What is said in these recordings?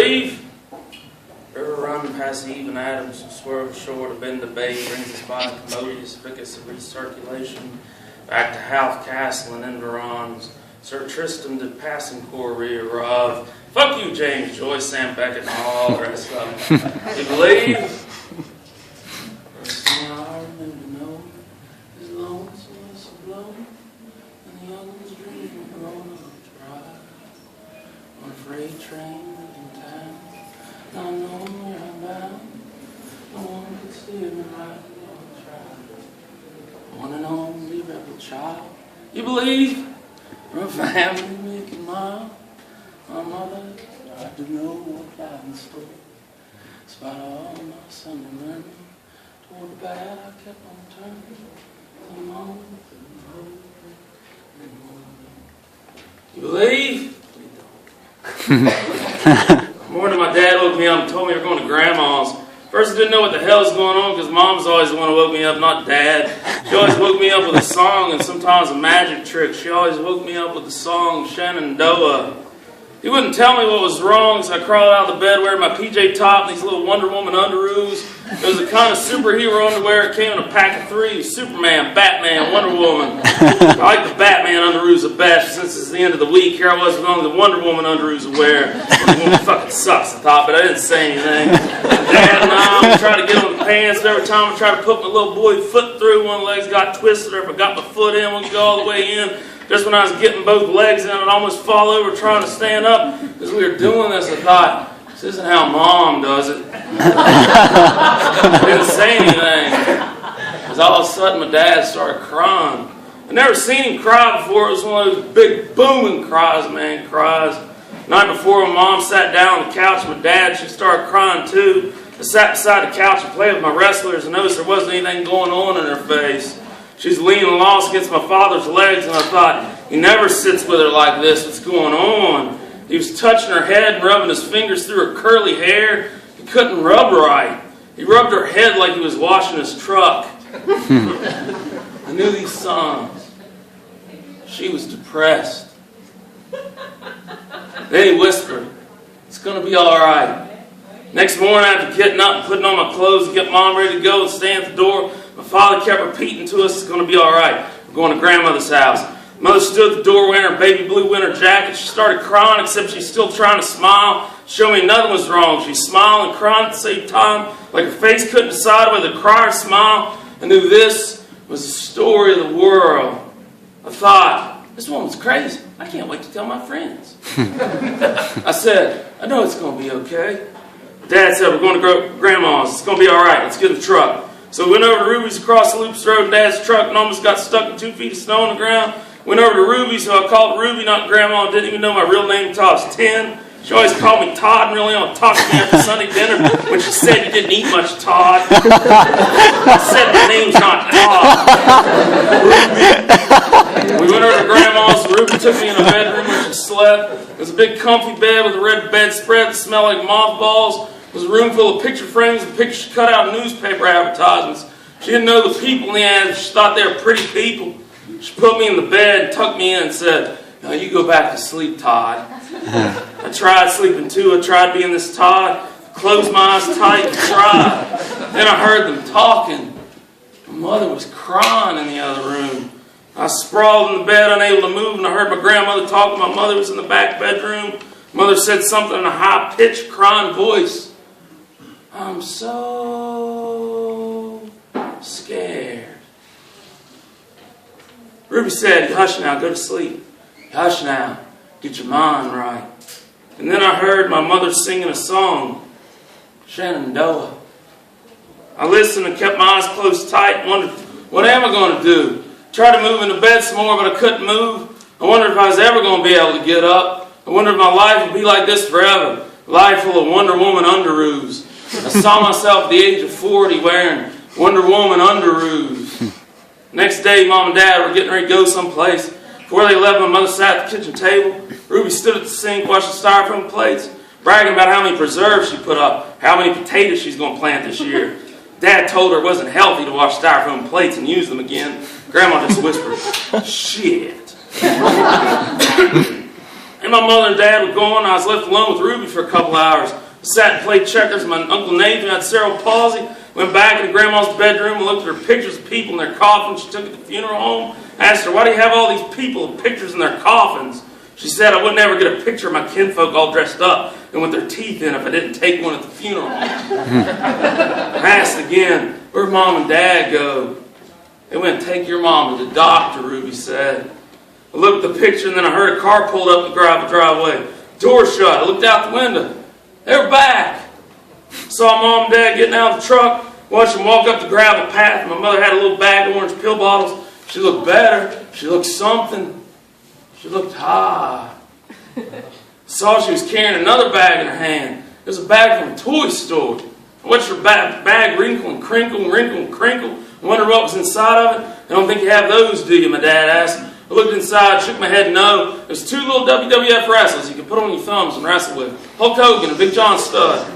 believe? River running past Eve Adams, swerve shore to bend the bay, brings us by commodious vicus of recirculation, back to Howth Castle and Enverons. Sir Tristram did passing career of. Fuck you, James Joyce, Sam Beckett, and all the rest of them. You believe? First thing I remember to know is lonesome was so blown, and the young ones dreaming of growing up to ride on a freight train leaving town. Not knowing where I'm bound, no one could steer me right on the track. One and only rebel child. You believe? From a family making mile. My mother tried to know what life in store. Despite all my Sunday learning, toward the bad I kept on turning. The moment, you believe? Morning, my dad woke me up and told me we were going to Grandma's. First, I didn't know what the hell's going on because Mom's always the one who woke me up, not Dad. She always woke me up with a song and sometimes a magic trick. She always woke me up with the song Shenandoah. He wouldn't tell me what was wrong, so I crawled out of the bed wearing my PJ top and these little Wonder Woman underoos. It was the kind of superhero underwear. It came in a pack of 3. Superman, Batman, Wonder Woman. I like the Batman underoos the best since it's the end of the week. Here I was with only the Wonder Woman underoos to wear. Wonder Woman fucking sucks, I thought, but I didn't say anything. Dad and I would try to get on the pants, and every time I tried to put my little boy foot through, one of the legs got twisted, or if I got my foot in, we could go all the way in. Just when I was getting both legs in, I'd almost fall over trying to stand up. As we were doing this, I thought, this isn't how Mom does it. I didn't say anything. Because all of a sudden, my dad started crying. I'd never seen him cry before. It was one of those big booming cries, man, cries. The night before, when Mom sat down on the couch with my dad, she started crying too. I sat beside the couch and played with my wrestlers and noticed there wasn't anything going on in her face. She's leaning lost against my father's legs, and I thought, he never sits with her like this. What's going on? He was touching her head and rubbing his fingers through her curly hair. He couldn't rub right. He rubbed her head like he was washing his truck. I knew these songs. She was depressed. Then he whispered, it's going to be all right. Next morning, after getting up and putting on my clothes to get Mom ready to go and stand at the door, my father kept repeating to us, it's going to be all right. We're going to Grandmother's house. Mother stood at the door wearing her baby blue winter jacket. She started crying, except she's still trying to smile. Show me nothing was wrong. She smiled and cried at the same time, like her face couldn't decide whether to cry or smile. I knew this was the story of the world. I thought, this woman's crazy. I can't wait to tell my friends. I said, I know it's going to be okay. Dad said, we're going to Grandma's. It's going to be all right. Let's get in the truck. So we went over to Ruby's across the Loops Road in Dad's truck and almost got stuck in 2 feet of snow on the ground. Went over to Ruby, so I called Ruby, not Grandma. Didn't even know my real name until I was 10. She always called me Todd and really only talked to me after Sunday dinner when she said you didn't eat much, Todd. I said my name's not Todd. Ruby. We went over to Grandma's. Ruby took me in the bedroom where she slept. It was a big comfy bed with a red bedspread that smelled like mothballs. It was a room full of picture frames and pictures she cut out of newspaper advertisements. She didn't know the people in the ads. She thought they were pretty people. She put me in the bed and tucked me in and said, now you go back to sleep, Todd. I tried sleeping too. I tried being this Todd. Closed my eyes tight and tried. Then I heard them talking. My mother was crying in the other room. I sprawled in the bed, unable to move, and I heard my grandmother talking. My mother was in the back bedroom. Mother said something in a high-pitched, crying voice. I'm so scared. Ruby said, hush now, go to sleep. Hush now, get your mind right. And then I heard my mother singing a song, Shenandoah. I listened and kept my eyes closed tight and wondered, what am I going to do? Tried to move into bed some more, but I couldn't move. I wondered if I was ever going to be able to get up. I wondered if my life would be like this forever. A life full of Wonder Woman underoos. I saw myself at the age of 40 wearing Wonder Woman underoos. Next day, Mom and Dad were getting ready to go someplace. Before they left, my mother sat at the kitchen table. Ruby stood at the sink washing styrofoam plates, bragging about how many preserves she put up, how many potatoes she's going to plant this year. Dad told her it wasn't healthy to wash styrofoam plates and use them again. Grandma just whispered, shit. And my mother and dad were gone, I was left alone with Ruby for a couple hours. I sat and played checkers with my Uncle Nathan, who had cerebral palsy. Went back into Grandma's bedroom and looked at her pictures of people in their coffins she took at the funeral home. I asked her, why do you have all these people with pictures in their coffins? She said I wouldn't ever get a picture of my kinfolk all dressed up and with their teeth in if I didn't take one at the funeral home. I asked again, where'd Mom and Dad go? They went and take your mom to the doctor, Ruby said. I looked at the picture and then I heard a car pulled up the gravel driveway. Door shut. I looked out the window. They were back. Saw Mom and Dad getting out of the truck, watched them walk up the gravel path. My mother had a little bag of orange pill bottles. She looked better. She looked something. She looked high. Saw she was carrying another bag in her hand. It was a bag from a toy store. I watched her bag wrinkle and crinkle and wrinkle and crinkle. I wondered what was inside of it. I don't think you have those, do you? My dad asked. I looked inside, shook my head no. There's two little WWF wrestlers you can put on your thumbs and wrestle with. Hulk Hogan and Big John Studd.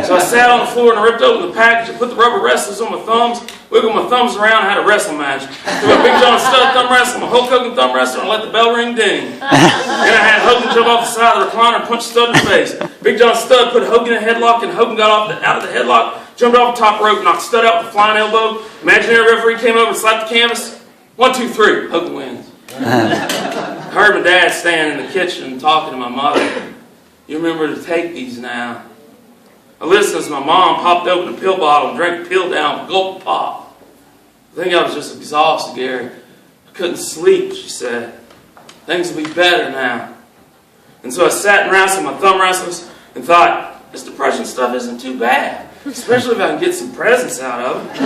So I sat on the floor and I ripped open the package. I put the rubber wrestlers on my thumbs, wiggled my thumbs around, and had a wrestle match. Threw a Big John Studd thumb wrestle, my Hulk Hogan thumb wrestle, and I let the bell ring ding. Then I had Hogan jump off the side of the recliner and punch Studd in the face. Big John Studd put Hogan in a headlock, and Hogan got out of the headlock, jumped off the top rope, knocked Studd out with a flying elbow. Imaginary referee came over and slapped the canvas. 1, 2, 3. Hogan wins. I heard my dad standing in the kitchen talking to my mother. You remember to take these now. I listened as my mom popped open a pill bottle and drank the pill down, gulp pop. I think I was just exhausted, Gary. I couldn't sleep, she said. Things will be better now. And so I sat and wrestled my thumb wrestlers and thought, this depression stuff isn't too bad, especially if I can get some presents out of it.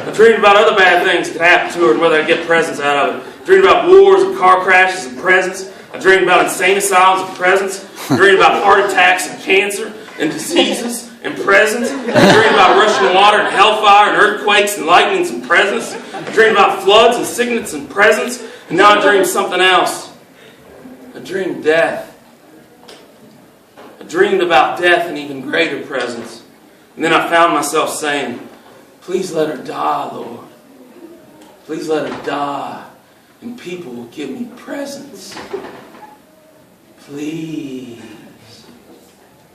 I dreamed about other bad things that could happen to her and whether I get presents out of it. I dreamed about wars and car crashes and presents. I dreamed about insane asylums and presents. I dreamed about heart attacks and cancer and diseases and presents. I dreamed about Russian water and hellfire and earthquakes and lightnings and presents. I dreamed about floods and sickness and presents. And now I dreamed something else. I dreamed death. I dreamed about death and even greater presents. And then I found myself saying, please let her die, Lord. Please let her die. And people will give me presents. Please.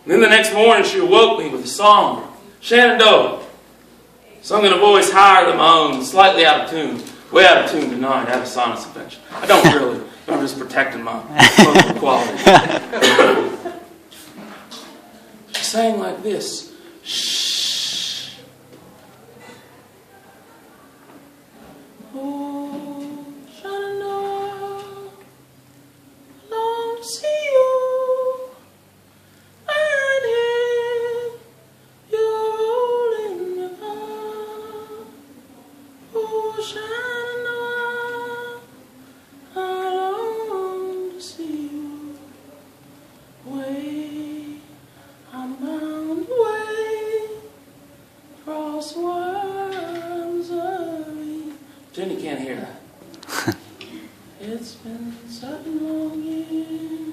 And then the next morning she awoke me with a song. Shenandoah. Sung in a voice higher than my own, slightly out of tune. Way out of tune tonight. I have a sinus infection. I don't really. I'm just protecting my vocal quality. She sang like this. Shh. Oh, Shenandoah, I long to see you. And hear your rolling river. Oh, Shenandoah, I long to see you. Way, I'm bound away, cross worms early. Jenny can't hear that. It's been such a long year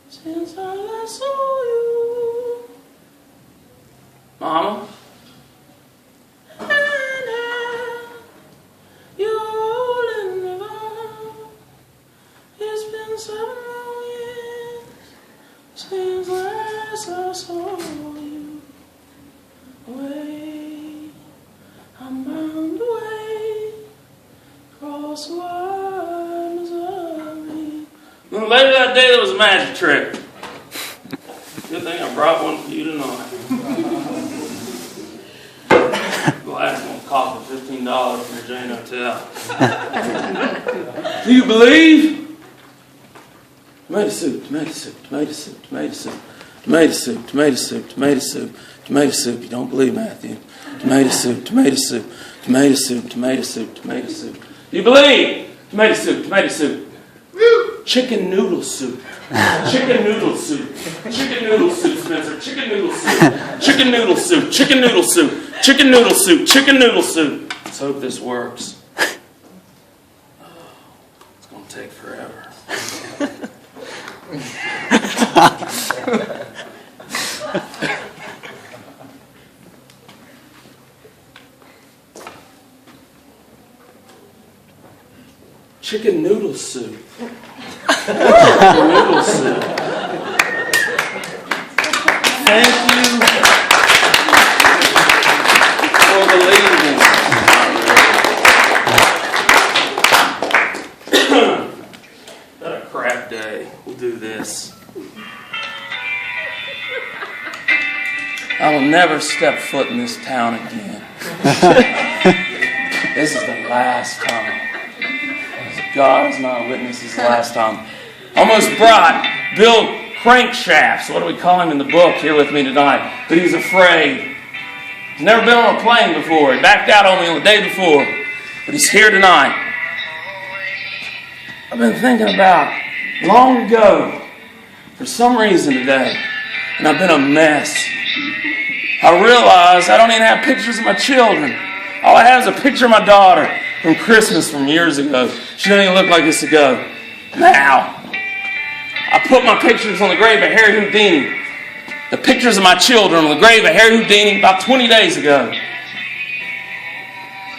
since I last saw you, Mama. And you're rolling river. It's been 7 long years since last I saw you. Away, I'm bound away, cross worms Missouri. Then later that day there was a magic trick. Good thing I brought one for you tonight. Glad it's going to cost me $15 from your Jane Hotel. Do you believe? Tomato soup, tomato soup, tomato soup, tomato soup, tomato soup, tomato soup, tomato soup, tomato soup. You don't believe, Matthew. Tomato soup, tomato soup, tomato soup, tomato soup, tomato soup. Do you believe? Tomato soup, tomato soup. Chicken noodle soup. Chicken noodle soup. Chicken noodle soup, Spencer. Chicken noodle soup. Chicken noodle soup. Chicken noodle soup. Chicken noodle soup. Chicken noodle soup. Let's hope this works. It's going to take forever. Chicken noodle soup. Noodle soup. Thank you for believing. What a crap day. We'll do this. I will never step foot in this town again. This is the last time. God is not a witness, this is the last time. Almost brought Bill Crankshafts, what do we call him in the book, here with me tonight. But he's afraid. He's never been on a plane before. He backed out on me on the day before. But he's here tonight. I've been thinking about long ago, for some reason today, and I've been a mess. I realized I don't even have pictures of my children. All I have is a picture of my daughter from Christmas from years ago. She doesn't even look like this ago. Now, I put my pictures on the grave of Harry Houdini. The pictures of my children on the grave of Harry Houdini about 20 days ago.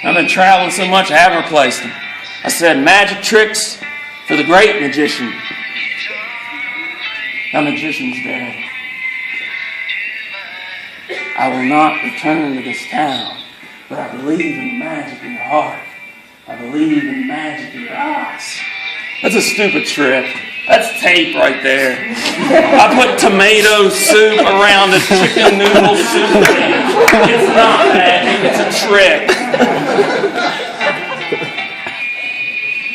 I've been traveling so much I haven't replaced them. I said magic tricks for the great magician. That magician's dead. I will not return to this town, but I believe in the magic in your heart. I believe in the magic in your eyes. That's a stupid trick. That's tape right there. I put tomato soup around a chicken noodle soup can. It's not magic, it's a trick.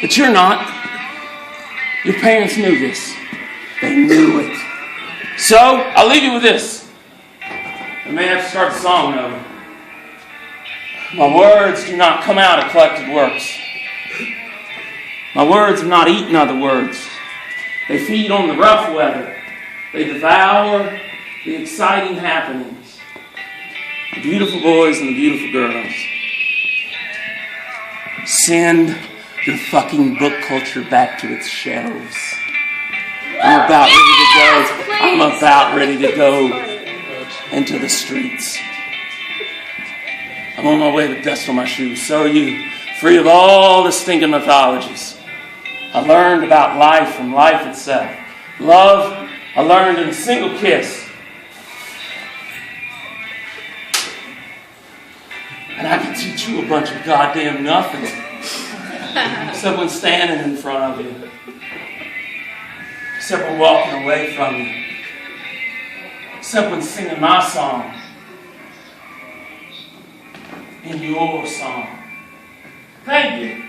But you're not. Your parents knew this. They knew it. So, I'll leave you with this. I may have to start the song over. My words do not come out of collected works. My words have not eaten other words. They feed on the rough weather. They devour the exciting happenings. The beautiful boys and the beautiful girls. Send your fucking book culture back to its shelves. I'm about ready to go into the streets. I'm on my way to dust on my shoes. So are you, free of all the stinking mythologies. I learned about life from life itself. Love, I learned in a single kiss. And I can teach you a bunch of goddamn nothing. Except when standing in front of you. Except when walking away from you. Except when singing my song. In your song. Thank you.